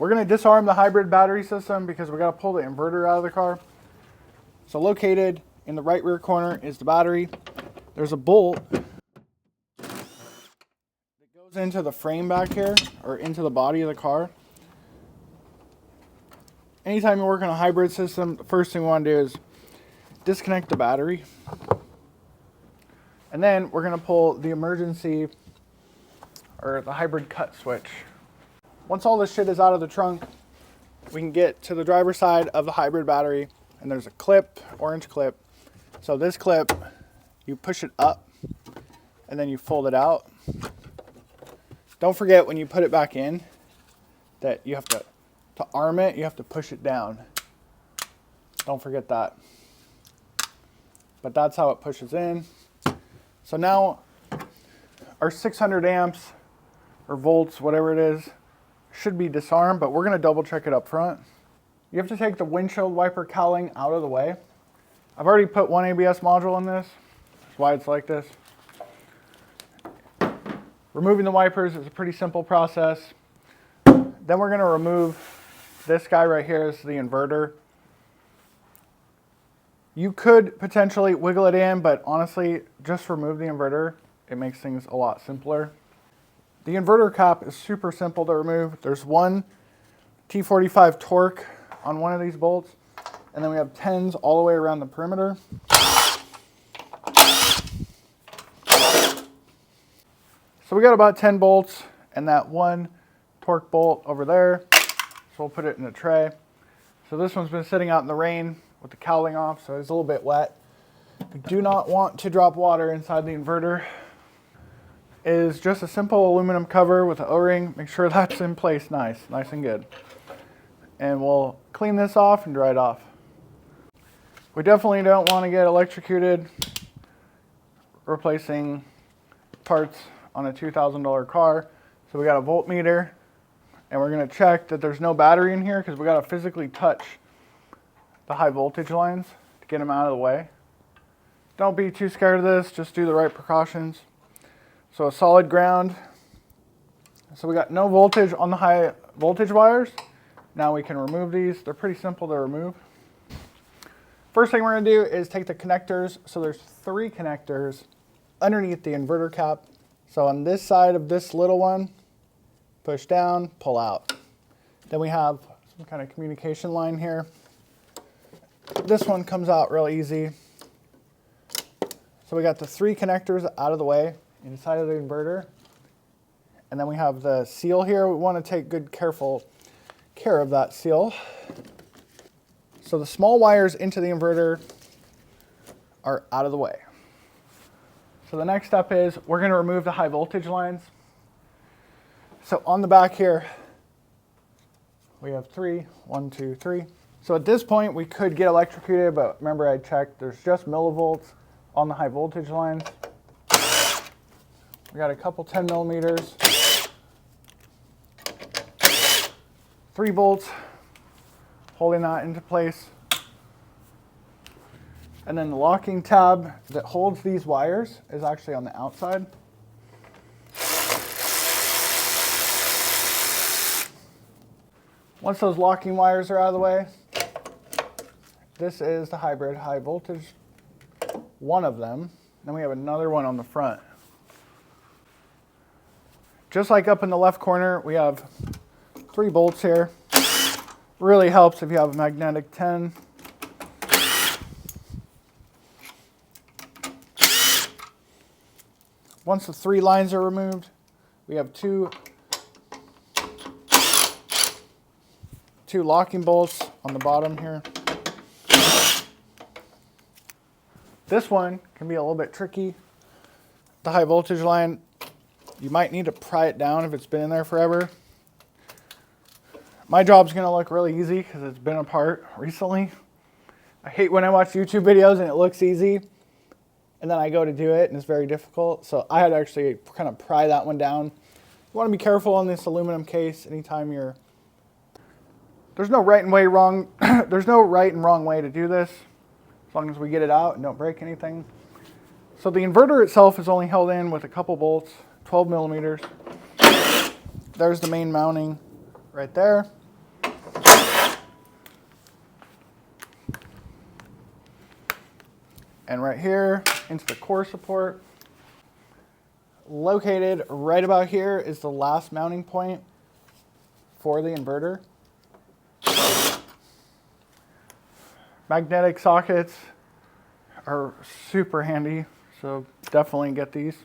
We're going to disarm the hybrid battery system because we got to pull the inverter out of the car. So located in the right rear corner is the battery. There's a bolt that goes into the frame back here, or into the body of the car. Anytime you work on a hybrid system, the first thing we want to do is disconnect the battery. And then we're going to pull the emergency, or the hybrid cut switch. Once all this shit is out of the trunk, we can get to the driver's side of the hybrid battery, and there's a clip, orange clip. So this clip, you push it up, and then you fold it out. Don't forget when you put it back in that you have to arm it, you have to push it down. Don't forget that. But that's how it pushes in. So now our 600 amps or volts, whatever it is, should be disarmed, but we're going to double check it up front. You have to take the windshield wiper cowling out of the way. I've already put one ABS module in this. That's why it's like this. Removing the wipers is a pretty simple process. Then we're going to remove this guy right here. Is the inverter. You could potentially wiggle it in, but honestly, just remove the inverter. It makes things a lot simpler. The inverter cap is super simple to remove. There's one T45 torque on one of these bolts, and then we have 10s all the way around the perimeter. So we got about 10 bolts and that one torque bolt over there. So we'll put it in a tray. So this one's been sitting out in the rain with the cowling off, so it's a little bit wet. We do not want to drop water inside the inverter. It is just a simple aluminum cover with an O-ring. Make sure that's in place nice and good. And we'll clean this off and dry it off. We definitely don't want to get electrocuted replacing parts on a $2,000 car. So we got a voltmeter, and we're going to check that there's no battery in here because we got to physically touch the high voltage lines to get them out of the way. Don't be too scared of this, just do the right precautions. So a solid ground. So we got no voltage on the high voltage wires. Now we can remove these. They're pretty simple to remove. First thing we're going to do is take the connectors. So there's 3 connectors underneath the inverter cap. So on this side of this little one, push down, pull out. Then we have some kind of communication line here. This one comes out real easy. So we got the 3 connectors out of the way inside of the inverter. And then we have the seal here. We want to take good, careful care of that seal. So the small wires into the inverter are out of the way. So the next step is we're going to remove the high voltage lines. So on the back here, we have 3, 1, 2, 3. So at this point we could get electrocuted, but remember I checked, there's just millivolts on the high voltage lines. We got a couple 10 millimeters, 3 bolts holding that into place. And then the locking tab that holds these wires is actually on the outside. Once those locking wires are out of the way, this is the hybrid high voltage, one of them. Then we have another one on the front. Just like up in the left corner, we have 3 bolts here. Really helps if you have a magnetic 10. Once the 3 lines are removed, we have two locking bolts on the bottom here. This one can be a little bit tricky. The high voltage line, you might need to pry it down if it's been in there forever. My job's gonna look really easy because it's been apart recently. I hate when I watch YouTube videos and it looks easy, and then I go to do it and it's very difficult. So I had to actually kind of pry that one down. You want to be careful on this aluminum case anytime you're... There's no right and wrong way to do this, as long as we get it out and don't break anything. So the inverter itself is only held in with a couple bolts, 12 millimeters. There's the main mounting right there. And right here into the core support. Located right about here is the last mounting point for the inverter. Magnetic sockets are super handy, so definitely get these.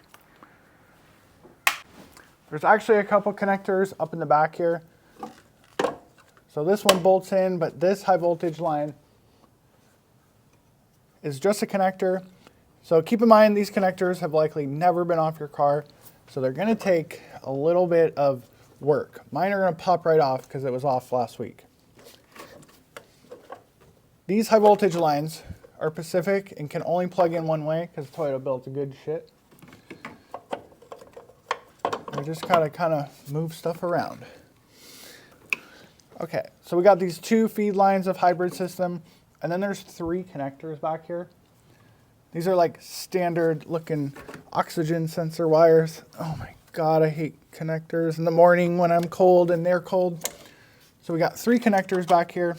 There's actually a couple connectors up in the back here. So this one bolts in, but this high voltage line is just a connector. So keep in mind, these connectors have likely never been off your car, so they're gonna take a little bit of work. Mine are gonna pop right off because it was off last week. These high voltage lines are Pacific and can only plug in one way because Toyota built a good shit. We just gotta kind of move stuff around. Okay, so we got these 2 feed lines of hybrid system, and then there's 3 connectors back here. These are like standard looking oxygen sensor wires. Oh my God, I hate connectors in the morning when I'm cold and they're cold. So we got 3 connectors back here.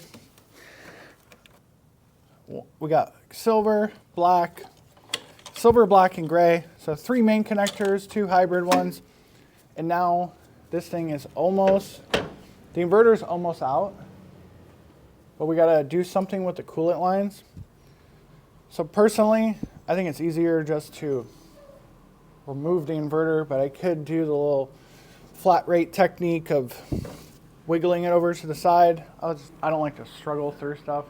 We got silver, black, black, and gray. So 3 main connectors, 2 hybrid ones. And now this thing is almost, the inverter's almost out, but we gotta do something with the coolant lines. So personally, I think it's easier just to remove the inverter, but I could do the little flat rate technique of wiggling it over to the side. I don't like to struggle through stuff.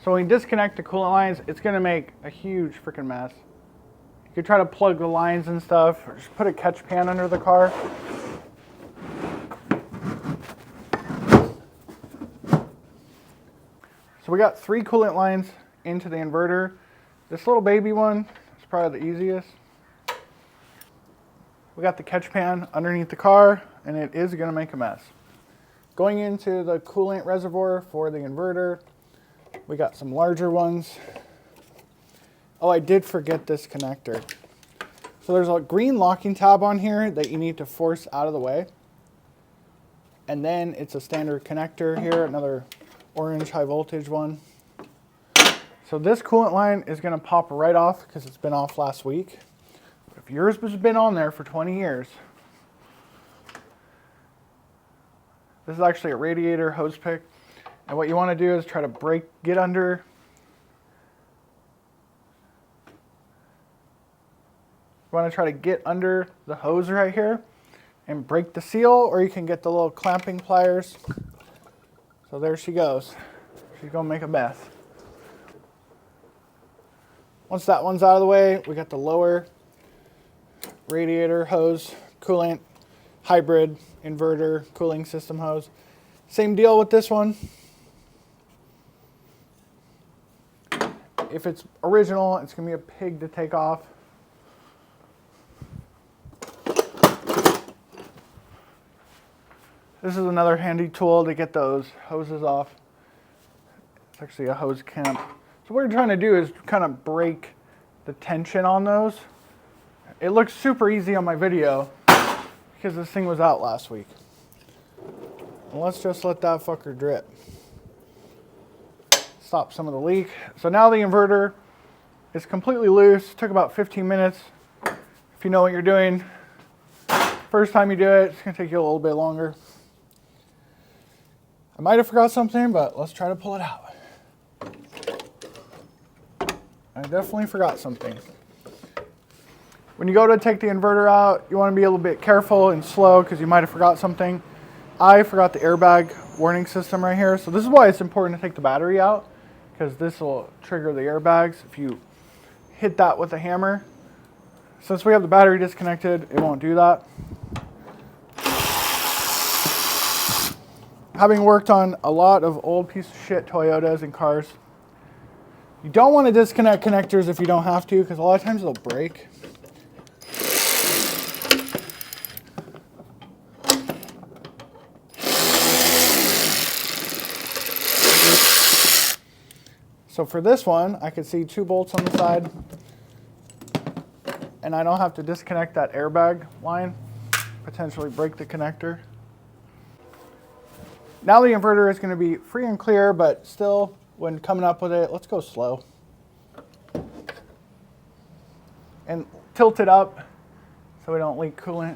So when you disconnect the coolant lines, it's gonna make a huge freaking mess. You could try to plug the lines and stuff, or just put a catch pan under the car. So we got 3 coolant lines into the inverter. This little baby one is probably the easiest. We got the catch pan underneath the car, and it is gonna make a mess. Going into the coolant reservoir for the inverter, we got some larger ones. Oh, I did forget this connector. So there's a green locking tab on here that you need to force out of the way. And then it's a standard connector here, another orange high voltage one. So this coolant line is gonna pop right off because it's been off last week. But if yours has been on there for 20 years, this is actually a radiator hose pick. And what you wanna do is try to get under. You wanna try to get under the hose right here and break the seal, or you can get the little clamping pliers. So there she goes. She's gonna make a mess. Once that one's out of the way, we got the lower radiator hose, coolant, hybrid, inverter, cooling system hose. Same deal with this one. If it's original, it's gonna be a pig to take off. This is another handy tool to get those hoses off. It's actually a hose clamp. So what we're trying to do is kind of break the tension on those. It looks super easy on my video because this thing was out last week. And let's just let that fucker drip. Stop some of the leak. So now the inverter is completely loose. Took about 15 minutes. If you know what you're doing, first time you do it, it's gonna take you a little bit longer. I might have forgot something, but let's try to pull it out. I definitely forgot something. When you go to take the inverter out, you want to be a little bit careful and slow because you might have forgot something. I forgot the airbag warning system right here. So this is why it's important to take the battery out, because this will trigger the airbags if you hit that with a hammer. Since we have the battery disconnected, it won't do that. Having worked on a lot of old piece of shit Toyotas and cars, you don't want to disconnect connectors if you don't have to, because a lot of times they'll break. So for this one, I could see 2 bolts on the side, and I don't have to disconnect that airbag line, potentially break the connector. Now the inverter is going to be free and clear, but still when coming up with it, let's go slow. And tilt it up so we don't leak coolant.